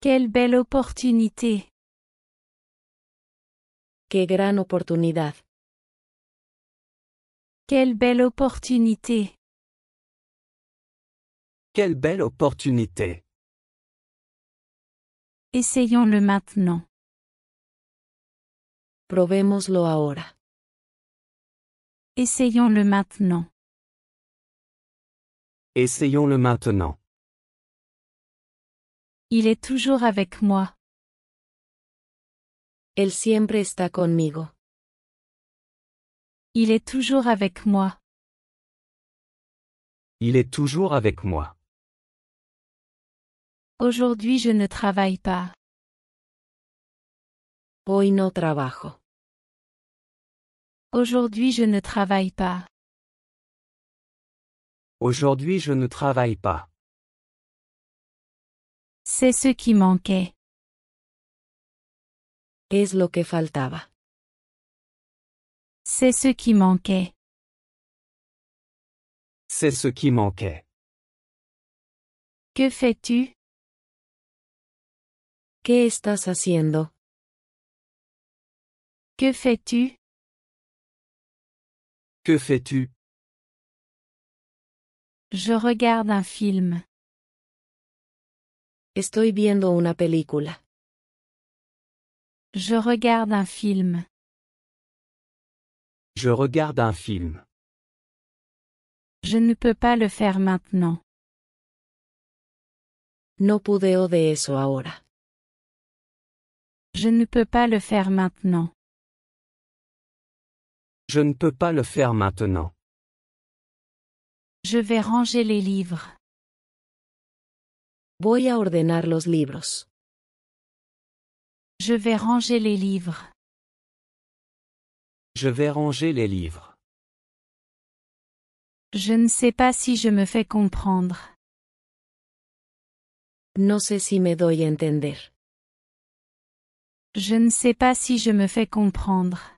Quelle belle opportunité. ¡Qué gran oportunidad! Quelle belle opportunité. Quelle belle opportunité! Essayons-le maintenant. Probémoslo ahora. Essayons-le maintenant. Essayons-le maintenant. Il est toujours avec moi. Él siempre está conmigo. Il est toujours avec moi. Il est toujours avec moi. Aujourd'hui je ne travaille pas. Hoy no trabajo. Aujourd'hui je ne travaille pas. Aujourd'hui je ne travaille pas. C'est ce qui manquait. Es lo que faltaba. C'est ce qui manquait. C'est ce qui manquait. Que fais-tu? ¿Qué estás haciendo? Que fais-tu? Que fais-tu? Je regarde un film. Estoy viendo una película. Je regarde un film. Je regarde un film. Je ne peux pas le faire maintenant. No puedo de eso ahora. Je ne peux pas le faire maintenant. Je ne peux pas le faire maintenant. Je vais ranger les livres. Voy a ordenar los libros. Je vais ranger les livres. Je vais ranger les livres. Je ne sais pas si je me fais comprendre. No sé si me doy a entender. Je ne sais pas si je me fais comprendre.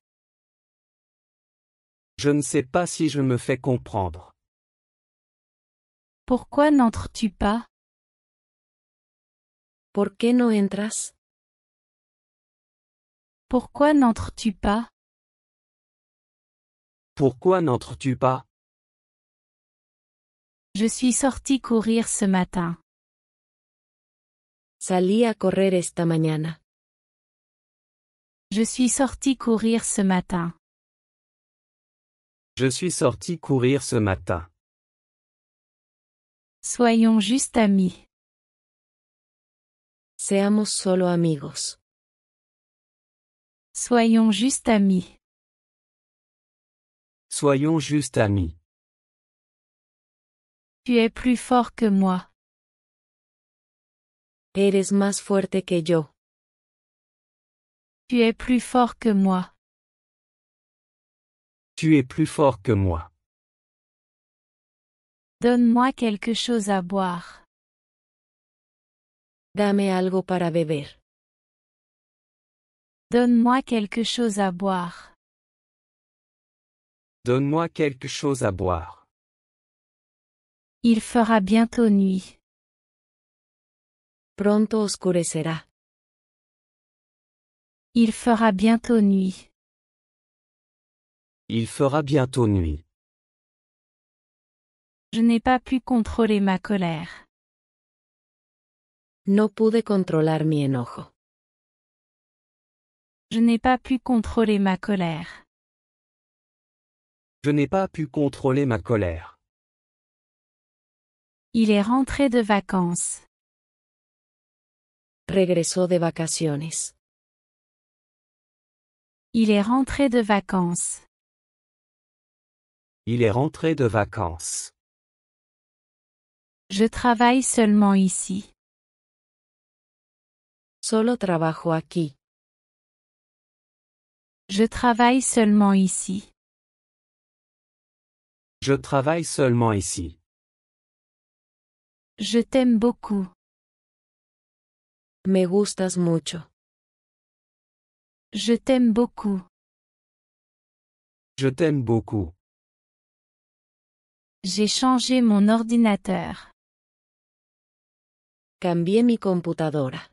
Je ne sais pas si je me fais comprendre. Pourquoi n'entres-tu pas? ¿Por qué no entras? Pourquoi n'entres-tu pas? Pourquoi n'entres-tu pas? Je suis sorti courir ce matin. Salí a correr esta mañana. Je suis sorti courir ce matin. Je suis sorti courir ce matin. Soyons juste amis. Seamos solo amigos. Soyons juste amis. Soyons juste amis. Tu es plus fort que moi. Eres más fuerte que yo. Tu es plus fort que moi. Tu es plus fort que moi. Donne-moi quelque chose à boire. Dame algo para beber. Donne-moi quelque chose à boire. Donne-moi quelque chose à boire. Il fera bientôt nuit. Pronto oscurecerá. Il fera bientôt nuit. Il fera bientôt nuit. Je n'ai pas pu contrôler ma colère. No pude controlar mi enojo. Je n'ai pas pu contrôler ma colère. Je n'ai pas pu contrôler ma colère. Il est rentré de vacances. Regresó de vacaciones. Il est rentré de vacances. Il est rentré de vacances. Je travaille seulement ici. Solo trabajo aquí. Je travaille seulement ici. Je travaille seulement ici. Je t'aime beaucoup. Me gustas mucho. Je t'aime beaucoup. Je t'aime beaucoup. J'ai changé mon ordinateur. Cambié mi computadora.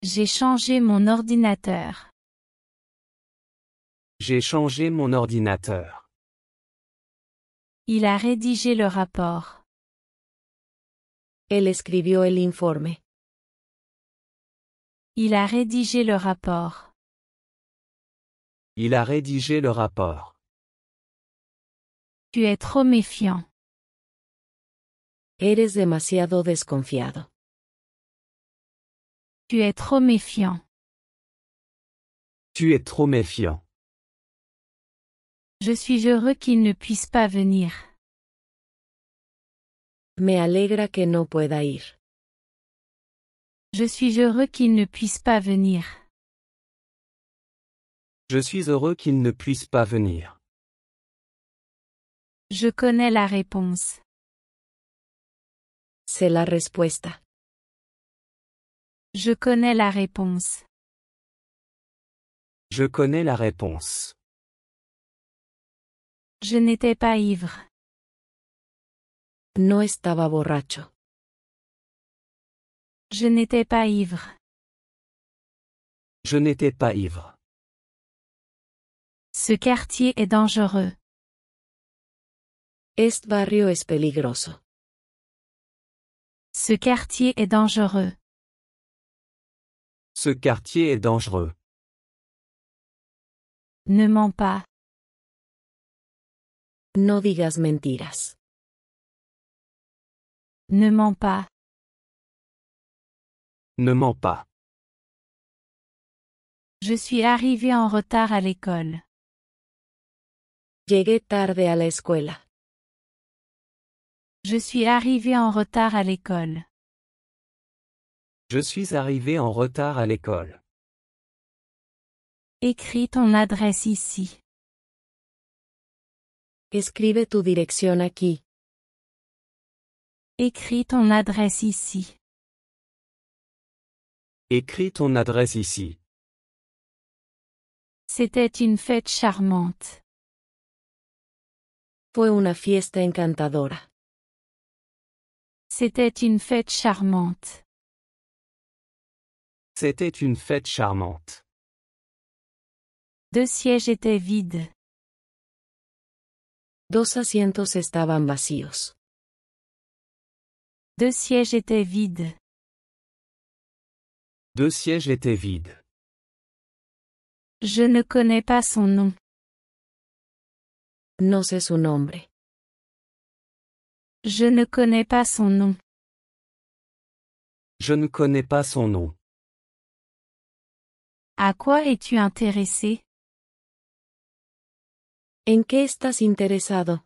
J'ai changé mon ordinateur. J'ai changé mon ordinateur. Il a rédigé le rapport. Él escribió el informe. Il a rédigé le rapport. Il a rédigé le rapport. Tu es trop méfiant. Eres demasiado desconfiado. Tu es trop méfiant. Tu es trop méfiant. Je suis heureux qu'il ne puisse pas venir. Me alegra que no pueda ir. Je suis heureux qu'il ne puisse pas venir. Je suis heureux qu'il ne puisse pas venir. Je connais la réponse. Sé la respuesta. Je connais la réponse. Je connais la réponse. Je n'étais pas ivre. No estaba borracho. Je n'étais pas ivre. Je n'étais pas ivre. Ce quartier est dangereux. Este barrio es peligroso. Ce quartier est dangereux. Ce quartier est dangereux. Ne mens pas. No digas mentiras. Ne mens pas. Ne mens pas. Je suis arrivé en retard à l'école. Llegué tarde a la escuela. Je suis arrivé en retard à l'école. Je suis arrivé en retard à l'école. Écris ton adresse ici. Escribe tu dirección aquí. Écris ton adresse ici. Écris ton adresse ici. C'était une fête charmante. Fue una fiesta encantadora. C'était une fête charmante. C'était une fête charmante. 2 sièges étaient vides. 2 asientos estaban vacíos. 2 sièges étaient vides. 2 sièges étaient vides. Je ne connais pas son nom. No sé su nombre. Je ne connais pas son nom. Je ne connais pas son nom. À quoi es-tu intéressé? ¿En qué estás interesado?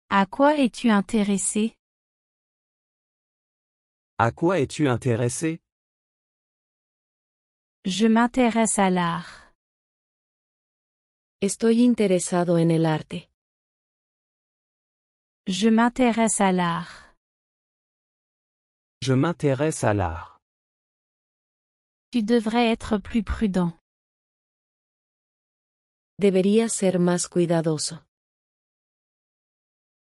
À quoi es-tu intéressé? À quoi es-tu intéressé? Je m'intéresse à l'art. Estoy interesado en el arte. Je m'intéresse à l'art. Je m'intéresse à l'art. Tu devrais être plus prudent. Deberías ser más cuidadoso.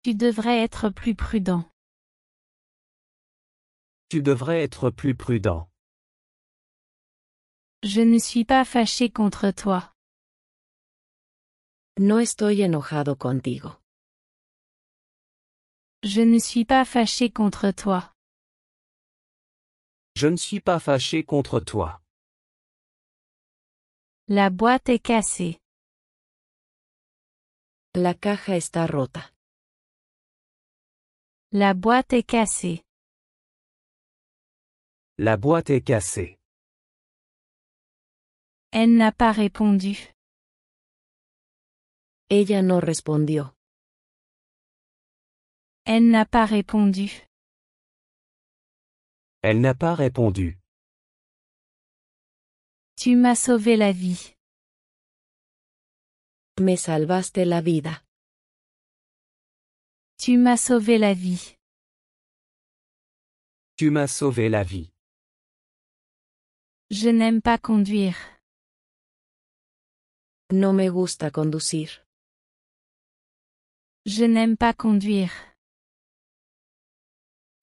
Tu devrais être plus prudent. Tu devrais être plus prudent. Je ne suis pas fâché contre toi. No estoy enojado contigo. Je ne suis pas fâché contre toi. Je ne suis pas fâché contre toi. La boîte est cassée. La caja está rota. La boîte est cassée. La boîte est cassée. Elle n'a pas répondu. Ella no respondió. Elle n'a pas répondu. Elle n'a pas répondu. Tu m'as sauvé la vie. Me salvaste la vida. Tu m'as sauvé la vie. Tu m'as sauvé la vie. Je n'aime pas conduire. No me gusta conducir. Je n'aime pas conduire.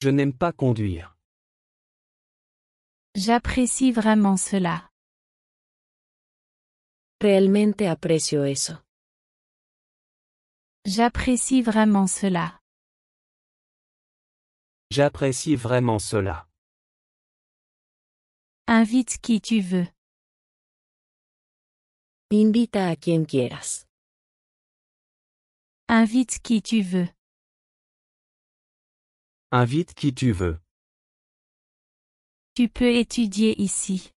Je n'aime pas conduire. J'apprécie vraiment cela. Realmente aprecio eso. J'apprécie vraiment cela. J'apprécie vraiment cela. Invite qui tu veux. Invita a quien quieras. Invite qui tu veux. Invite qui tu veux. Tu peux étudier ici.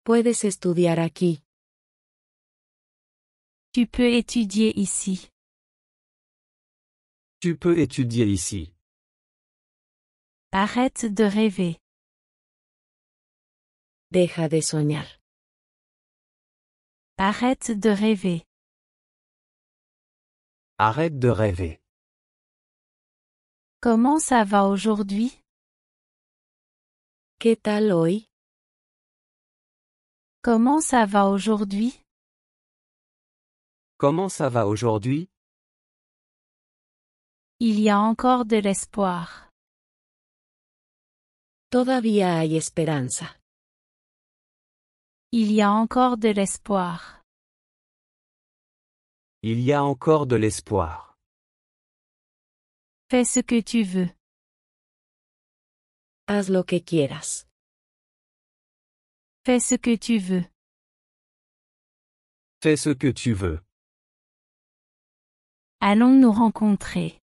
Puedes estudiar aquí. Tu peux étudier ici. Tu peux étudier ici. Arrête de rêver. Deja de soñar. Arrête de rêver. Arrête de rêver. Comment ça va aujourd'hui? ¿Qué tal hoy? Comment ça va aujourd'hui? Comment ça va aujourd'hui? Il y a encore de l'espoir. Todavía hay esperanza. Il y a encore de l'espoir. Il y a encore de l'espoir. Fais ce que tu veux. Haz lo que quieras. Fais ce que tu veux. Fais ce que tu veux. Allons nous rencontrer.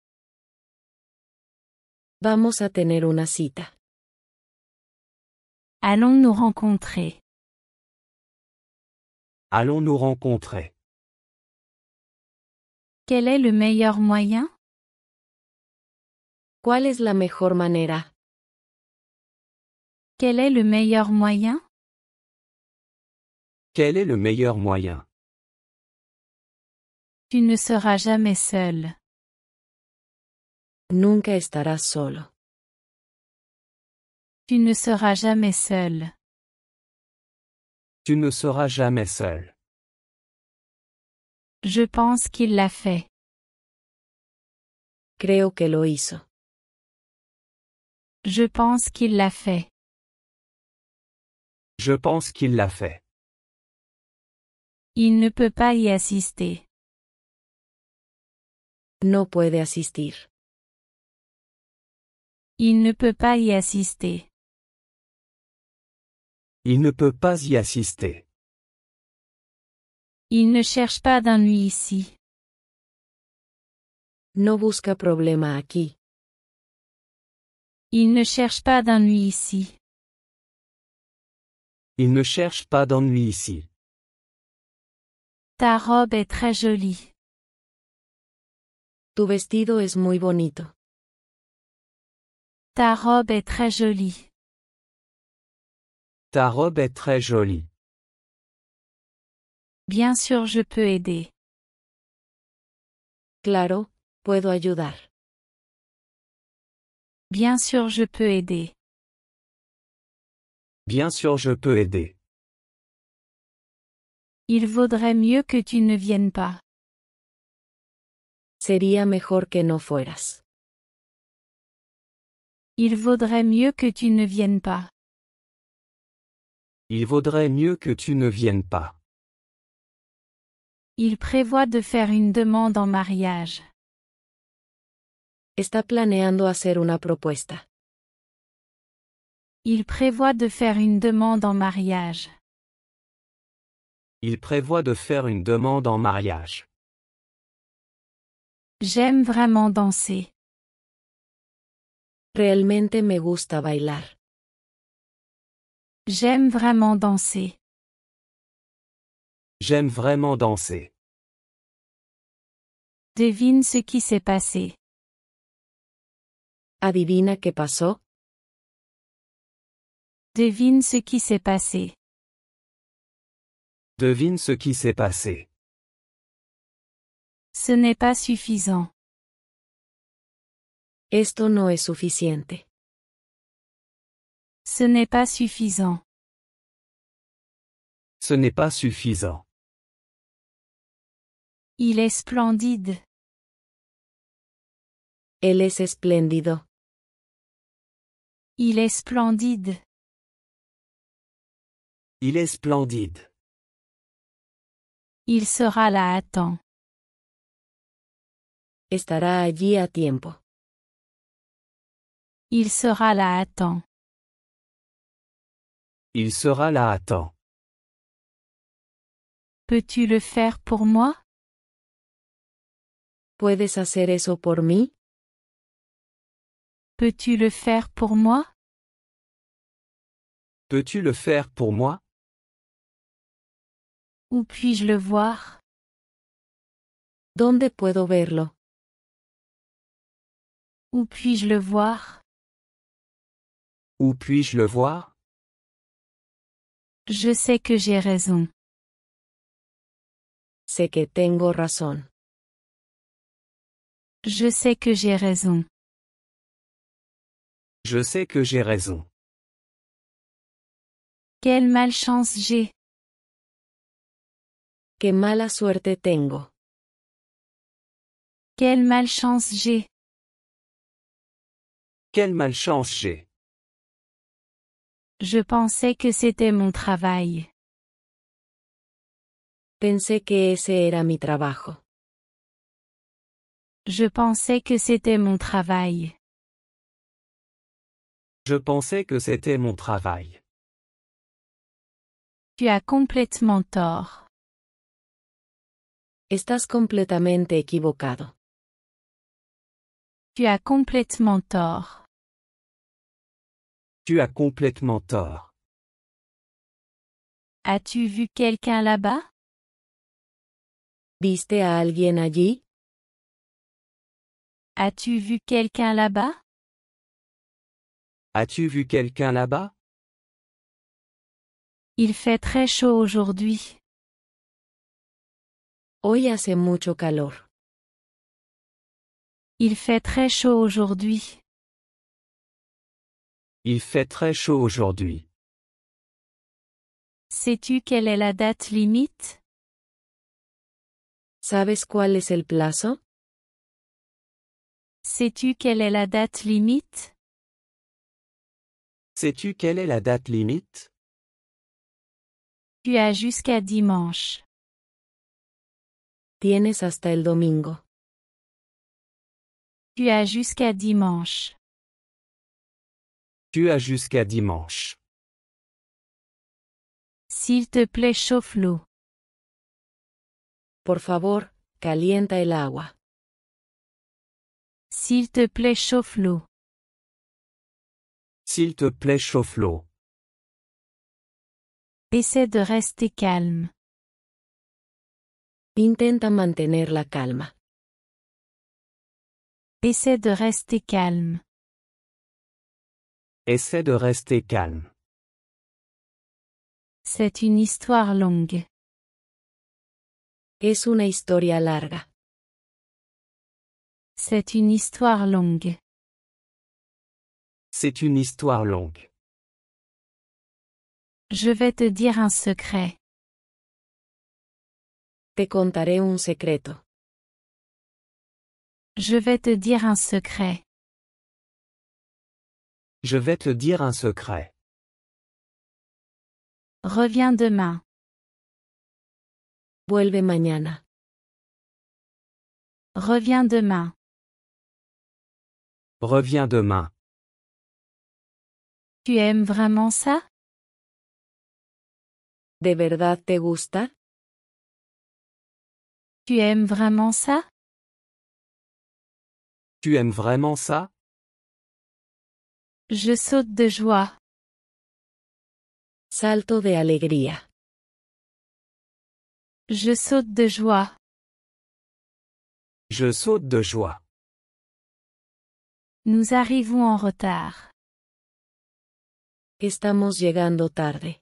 Vamos a tener una cita. Allons nous rencontrer. Allons nous rencontrer. Quel est le meilleur moyen? ¿Cuál es la mejor manera? Quel est le meilleur moyen? Quel est le meilleur moyen? Tu ne seras jamais seul. Nunca estarás solo. Tu ne seras jamais seul. Tu ne seras jamais seul. Je pense qu'il l'a fait. Creo que lo hizo. Je pense qu'il l'a fait. Je pense qu'il l'a fait. Il ne peut pas y assister. No puede asistir. Il ne peut pas y assister. Il ne peut pas y assister. Il ne cherche pas d'ennui ici. No busca problema aquí. Il ne cherche pas d'ennui ici. Il ne cherche pas d'ennui ici. Ta robe est très jolie. Tu vestido es muy bonito. Ta robe est très jolie. Ta robe est très jolie. Bien sûr, je peux aider. Claro, puedo ayudar. Bien sûr, je peux aider. Bien sûr, je peux aider. Il vaudrait mieux que tu ne viennes pas. Sería mejor que no fueras. Il vaudrait mieux que tu ne viennes pas. Il vaudrait mieux que tu ne viennes pas. Il prévoit de faire une demande en mariage. Está planeando hacer una propuesta. Il prévoit de faire une demande en mariage. Il prévoit de faire une demande en mariage. J'aime vraiment danser. Realmente me gusta bailar. J'aime vraiment danser. J'aime vraiment danser. Devine ce qui s'est passé. ¿Adivina qué pasó? Devine ce qui s'est passé. Devine ce qui s'est passé. Ce n'est pas suffisant. Esto no es suficiente. Ce n'est pas suffisant. Ce n'est pas suffisant. Il est splendide. Él es espléndido. Il est splendide. Il est splendide. Il sera là à temps. Estará allí a tiempo. Il sera là à temps. Il sera là à temps. Peux-tu le faire pour moi? ¿Puedes hacer eso por mí? Peux-tu le faire pour moi? Peux-tu le faire pour moi? Où puis-je le voir? ¿Dónde puedo verlo? Où puis-je le voir? Où puis-je le voir? Je sais que j'ai raison. Sé que tengo razón. Je sais que j'ai raison. Je sais que j'ai raison. Quelle malchance j'ai. Qué mala suerte tengo. Quelle malchance j'ai. Quelle malchance j'ai. Je pensais que c'était mon travail. Pensé que ese era mi trabajo. Je pensais que c'était mon travail. Je pensais que c'était mon travail. Tu as complètement tort. Estás completamente equivocado. Tu as complètement tort. Tu as complètement tort. As-tu vu quelqu'un là-bas? ¿Viste a alguien allí? As-tu vu quelqu'un là-bas? As-tu vu quelqu'un là-bas? Il fait très chaud aujourd'hui. Hoy hace mucho calor. Il fait très chaud aujourd'hui. Il fait très chaud aujourd'hui. Sais-tu quelle est la date limite? ¿Sabes cuál es el plazo? Sais-tu quelle est la date limite? Sais-tu quelle est la date limite? Tu as jusqu'à dimanche. Tienes hasta el domingo. Tu as jusqu'à dimanche. Tu as jusqu'à dimanche. S'il te plaît, chauffe l'eau. Por favor, calienta el agua. S'il te plaît, chauffe l'eau. S'il te plaît, chauffe l'eau. Essaie de rester calme. Intenta mantener la calma. Essaie de rester calme. Essaie de rester calme. C'est une histoire longue. Es una historia larga. C'est une histoire longue. C'est une histoire longue. Je vais te dire un secret. Te contaré un secreto. Je vais te dire un secret. Je vais te dire un secret. Reviens demain. Vuelve mañana. Reviens demain. Reviens demain. Tu aimes vraiment ça? ¿De verdad te gusta? Tu aimes vraiment ça? Tu aimes vraiment ça? Je saute de joie. Salto de alegría. Je saute de joie. Je saute de joie. Nous arrivons en retard. Estamos llegando tarde.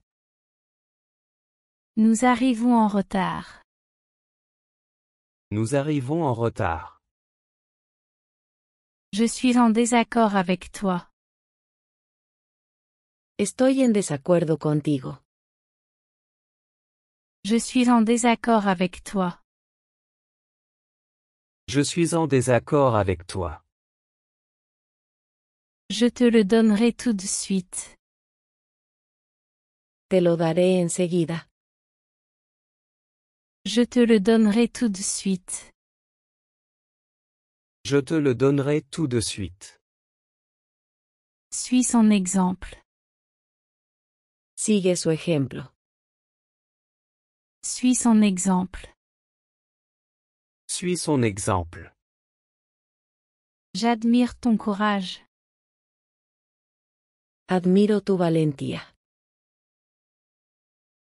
Nous arrivons en retard. Nous arrivons en retard. Je suis en désaccord avec toi. Estoy en desacuerdo contigo. Je suis en désaccord avec toi. Je suis en désaccord avec toi. Je te le donnerai tout de suite. Te lo daré enseguida. Je te le donnerai tout de suite. Je te le donnerai tout de suite. Suis son exemple. Sigue su ejemplo. Suis son exemple. Suis son exemple. J'admire ton courage. Admiro tu valentía.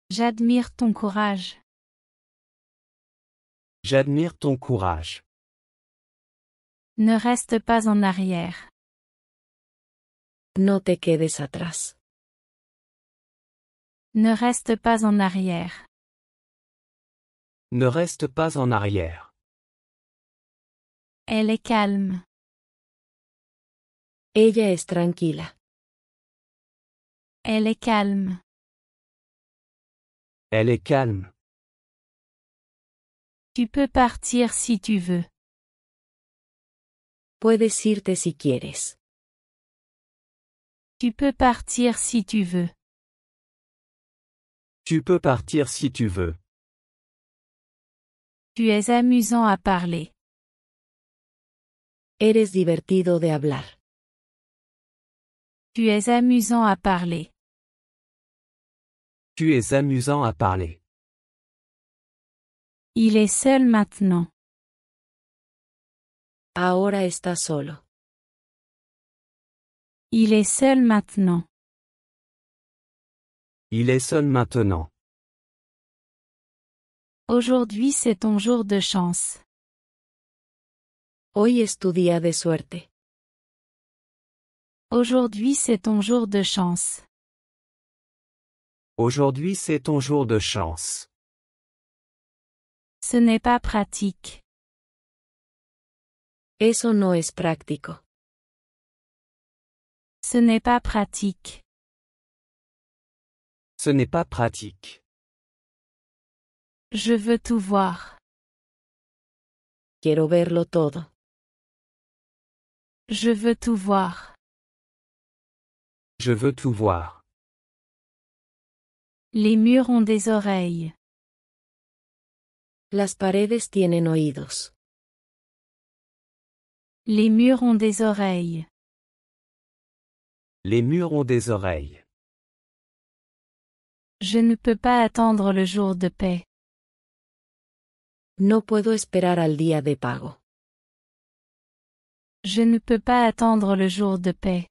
J'admire ton courage. J'admire ton courage. Ne reste pas en arrière. No te quedes atrás. Ne reste pas en arrière. Ne reste pas en arrière. Elle est calme. Ella es tranquila. Elle est calme. Elle est calme. Tu peux partir si tu veux. Puedes irte si quieres. Tu peux partir si tu veux. Tu peux partir si tu veux. Tu es amusant à parler. Eres divertido de hablar. Tu es amusant à parler. Tu es amusant à parler. Il est seul maintenant. Ahora está solo. Il est seul maintenant. Il est seul maintenant. Aujourd'hui c'est ton jour de chance. Hoy es tu día de suerte. Aujourd'hui c'est ton jour de chance. Aujourd'hui c'est ton jour de chance. Ce n'est pas pratique. Eso no es práctico. Ce n'est pas pratique. Ce n'est pas pratique. Je veux tout voir. Quiero verlo todo. Je veux tout voir. Je veux tout voir. Les murs ont des oreilles. Las paredes tienen oídos. Les murs ont des oreilles. Les murs ont des oreilles. Je ne peux pas attendre le jour de paix. No puedo esperar al día de pago. Je ne peux pas attendre le jour de paix.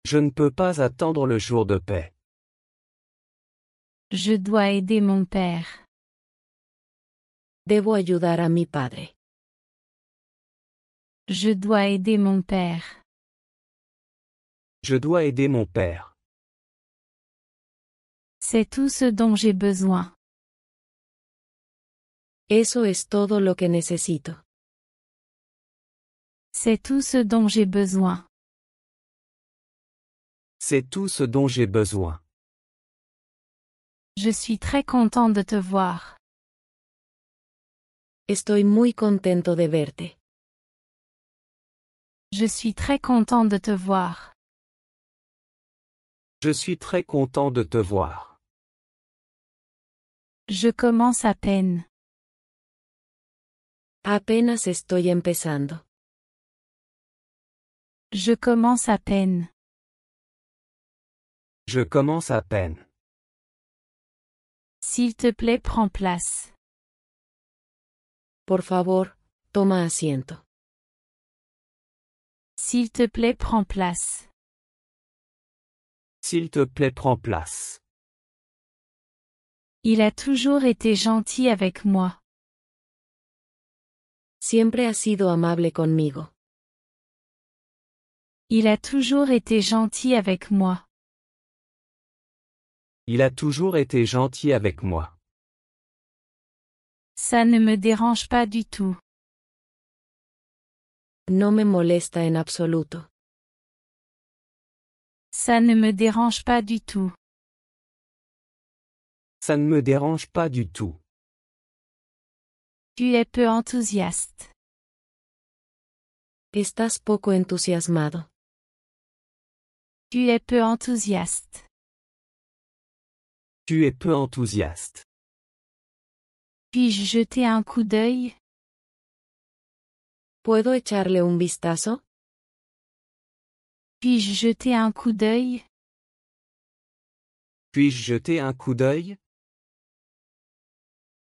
Je ne peux pas attendre le jour de paix. Je dois aider mon père. Debo ayudar a mi padre. Je dois aider mon père. Je dois aider mon père. C'est tout ce dont j'ai besoin. Eso es todo lo que necesito. C'est tout ce dont j'ai besoin. C'est tout ce dont j'ai besoin. Je suis très content de te voir. Estoy muy contento de verte. Je suis très content de te voir. Je suis très content de te voir. Je commence à peine. Apenas estoy empezando. Je commence à peine. Je commence à peine. S'il te plaît, prends place. Por favor, toma asiento. S'il te plaît, prends place. S'il te plaît, prends place. Il a toujours été gentil avec moi. Siempre has sido amable conmigo. Il a toujours été gentil avec moi. Il a toujours été gentil avec moi. Ça ne me dérange pas du tout. No me molesta en absoluto. Ça ne me dérange pas du tout. Ça ne me dérange pas du tout. Tu es peu enthousiaste. Estás poco entusiasmado. Tu es peu enthousiaste. Tu es peu enthousiaste. Puis-je jeter un coup d'œil? ¿Puedo echarle un vistazo? Puis-je jeter un coup d'œil? Puis-je jeter un coup d'œil?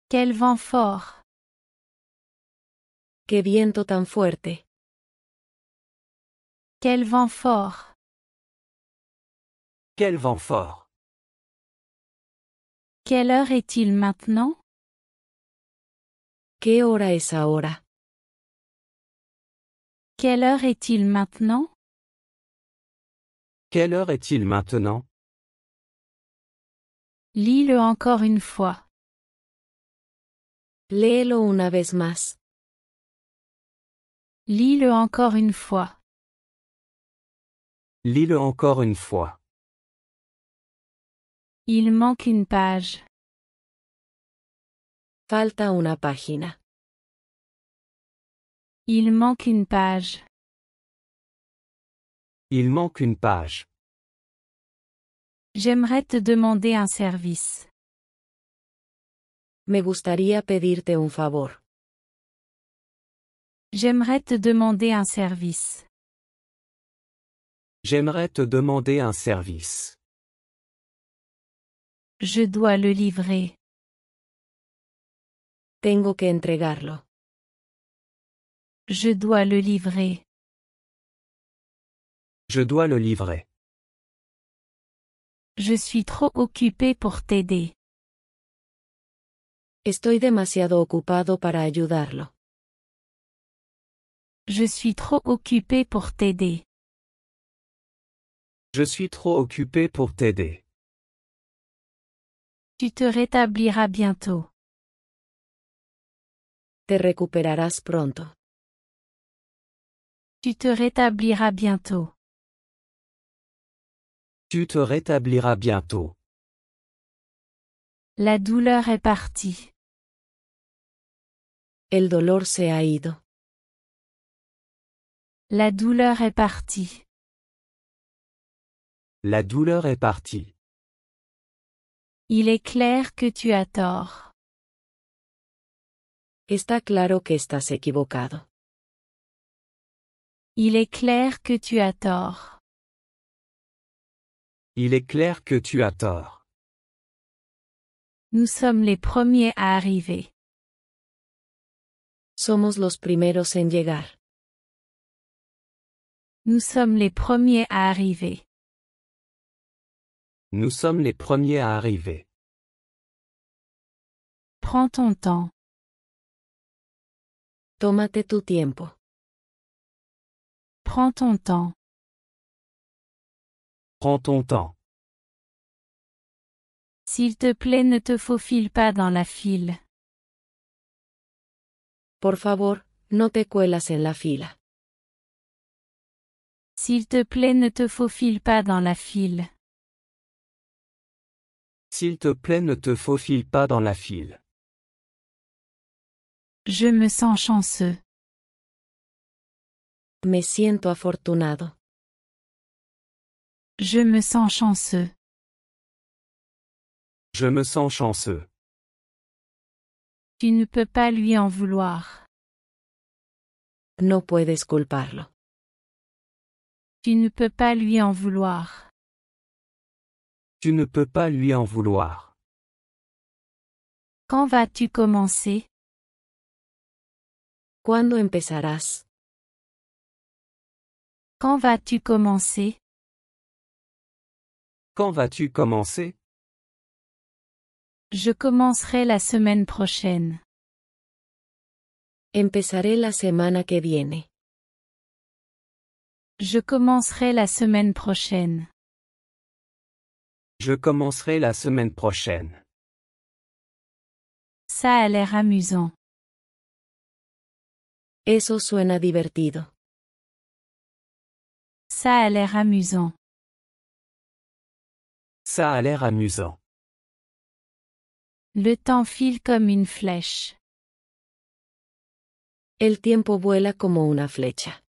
Quel vent fort! ¡Qué viento tan fuerte! Quel vent fort! Quel vent fort! Quelle heure est-il maintenant? ¿Qué hora es ahora? Quelle heure est-il maintenant? Quelle heure est-il maintenant? Lis-le encore une fois. Léelo una vez más. Lis-le encore une fois. Lis-le encore une fois. Il manque une page. Falta una página. Il manque une page. Il manque une page. J'aimerais te demander un service. Me gustaría pedirte un favor. J'aimerais te demander un service. J'aimerais te demander un service. Je dois le livrer. Tengo que entregarlo. Je dois le livrer. Je dois le livrer. Je suis trop occupé pour t'aider. Estoy demasiado ocupado para ayudarlo. Je suis trop occupé pour t'aider. Je suis trop occupé pour t'aider. Tu te rétabliras bientôt. Te recuperarás pronto. Tu te rétabliras bientôt. Tu te rétabliras bientôt. La douleur est partie. El dolor se ha ido. La douleur est partie. La douleur est partie. Il est clair que tu as tort. Está claro que estás equivocado. Il est clair que tu as tort. Il est clair que tu as tort. Nous sommes les premiers à arriver. Somos los primeros en llegar. Nous sommes les premiers à arriver. Nous sommes les premiers à arriver. Prends ton temps. Tómate tu tiempo. Prends ton temps. Prends ton temps. S'il te plaît, ne te faufile pas dans la file. Por favor, no te cuelas en la fila. S'il te plaît, ne te faufile pas dans la file. S'il te plaît, ne te faufile pas dans la file. Je me sens chanceux. Me siento afortunado. Je me sens chanceux. Je me sens chanceux. Tu ne peux pas lui en vouloir. No puedes culparlo. Tu ne peux pas lui en vouloir. Tu ne peux pas lui en vouloir. Quand vas-tu commencer? ¿Cuándo empezarás? Quand vas-tu commencer? Quand vas-tu commencer? Je commencerai la semaine prochaine. Empezaré la semana que viene. Je commencerai la semaine prochaine. Je commencerai la semaine prochaine. Ça a l'air amusant. Eso suena divertido. Ça a l'air amusant. Ça a l'air amusant. Le temps file comme une flèche. El tiempo vuela como una flecha.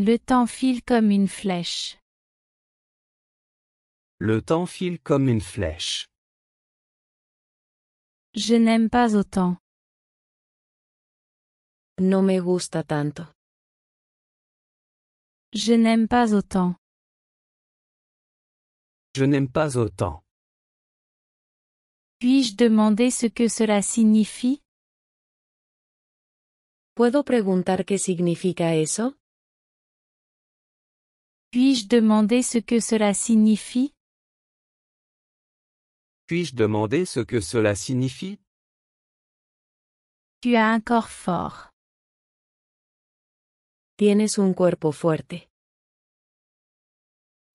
Le temps file comme une flèche. Le temps file comme une flèche. Je n'aime pas autant. No me gusta tanto. Je n'aime pas autant. Je n'aime pas autant. Puis-je demander ce que cela signifie? ¿Puedo preguntar qué significa eso? Puis-je demander ce que cela signifie? Puis-je demander ce que cela signifie? Tu as un corps fort. Tienes un cuerpo fuerte.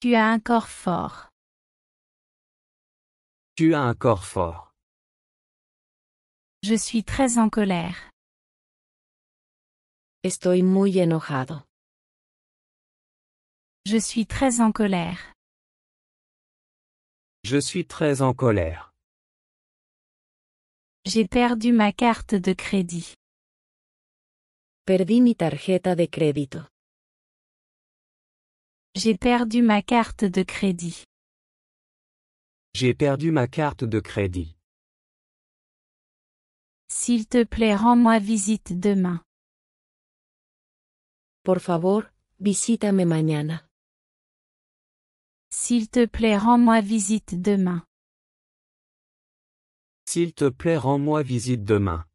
Tu as un corps fort. Tu as un corps fort. Je suis très en colère. Estoy muy enojado. Je suis très en colère. Je suis très en colère. J'ai perdu ma carte de crédit. Perdí mi tarjeta de crédito. J'ai perdu ma carte de crédit. J'ai perdu ma carte de crédit. S'il te plaît, rends-moi visite demain. Por favor, visítame mañana. S'il te plaît, rends-moi visite demain. S'il te plaît, rends-moi visite demain.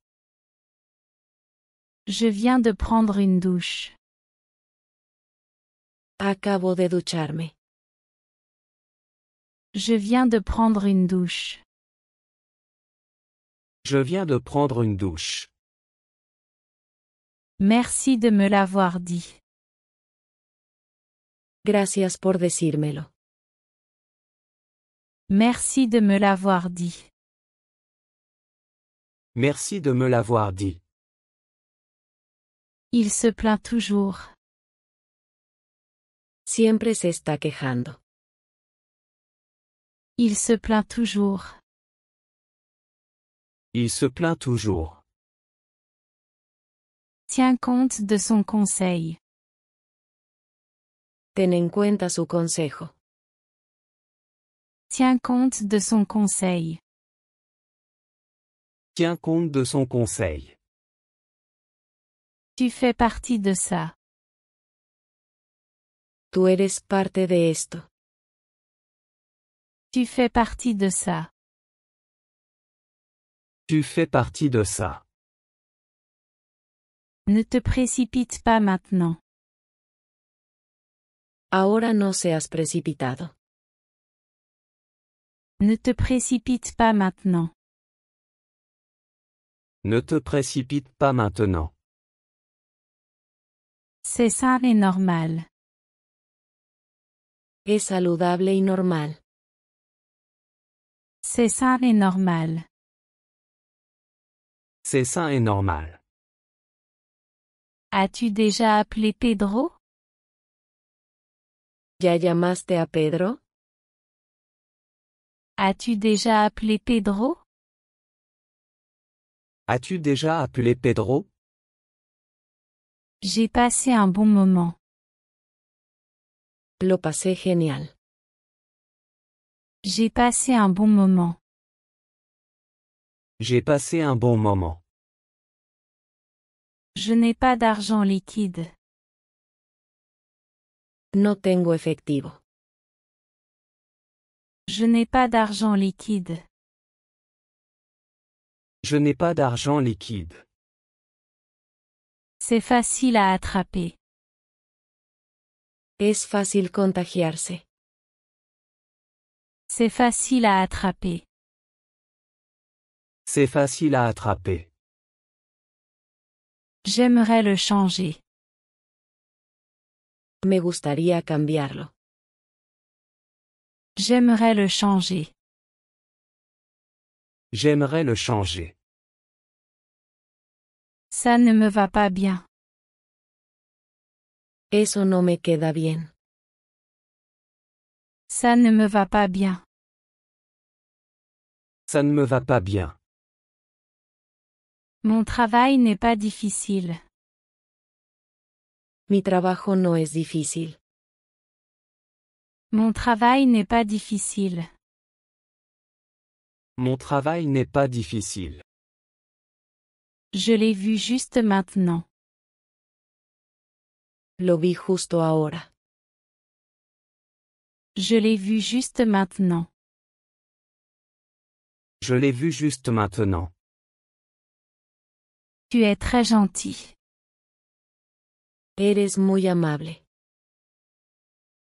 Je viens de prendre une douche. Acabo de ducharme. Je viens de prendre une douche. Je viens de prendre une douche. Merci de me l'avoir dit. Gracias por decírmelo. Merci de me l'avoir dit. Merci de me l'avoir dit. Il se plaint toujours. Siempre se está quejando. Il se plaint toujours. Il se plaint toujours. Tiens compte de son conseil. Ten en cuenta su consejo. Tiens compte de son conseil. Tiens compte de son conseil. Tu fais partie de ça. Tú eres parte de esto. Tu fais partie de ça. Tu fais partie de ça. Ne te précipite pas maintenant. Ahora no seas precipitado. Ne te précipite pas maintenant. Ne te précipite pas maintenant. C'est sain et normal. Es saludable y normal. C'est sain et normal. C'est sain et normal. As-tu déjà appelé Pedro? ¿Ya llamaste a Pedro? As-tu déjà appelé Pedro? As-tu déjà appelé Pedro? J'ai passé un bon moment. Lo pasé genial. J'ai passé un bon moment. J'ai passé un bon moment. Je n'ai pas d'argent liquide. No tengo efectivo. Je n'ai pas d'argent liquide. Je n'ai pas d'argent liquide. C'est facile à attraper. Es fácil contagiarse. C'est facile à attraper. C'est facile à attraper. J'aimerais le changer. Me gustaría cambiarlo. J'aimerais le changer. J'aimerais le changer. Ça ne me va pas bien. Eso no me queda bien. Ça ne me va pas bien. Ça ne me va pas bien. Mon travail n'est pas difficile. Mi trabajo no es difícil. Mon travail n'est pas difficile. Mon travail n'est pas difficile. Je l'ai vu juste maintenant. Lo vi justo ahora. Je l'ai vu juste maintenant. Je l'ai vu juste maintenant. Tu es très gentil. Eres muy amable.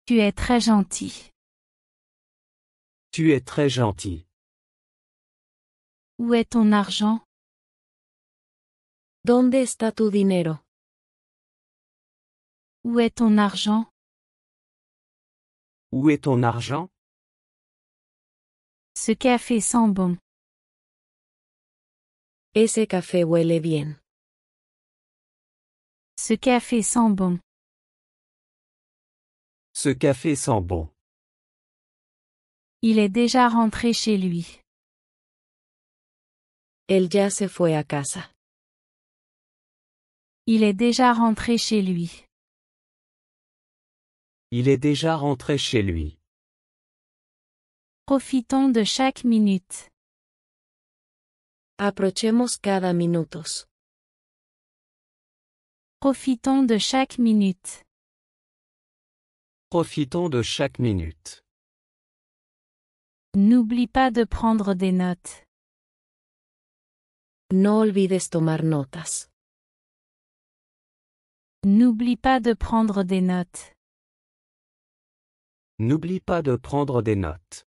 Tu es très gentil. Tu es très gentil. Où est ton argent? ¿Dónde está tu dinero? Où est ton argent? Où est ton argent? Ce café sent bon. Ese café huele bien. Ce café sent bon. Ce café sent bon. Il est déjà rentré chez lui. Él ya se fue a casa. Il est déjà rentré chez lui. Il est déjà rentré chez lui. Profitons de chaque minute. Aprovechemos cada minutos. Profitons de chaque minute. Profitons de chaque minute. N'oublie pas de prendre des notes. No olvides tomar notas. N'oublie pas de prendre des notes. N'oublie pas de prendre des notes.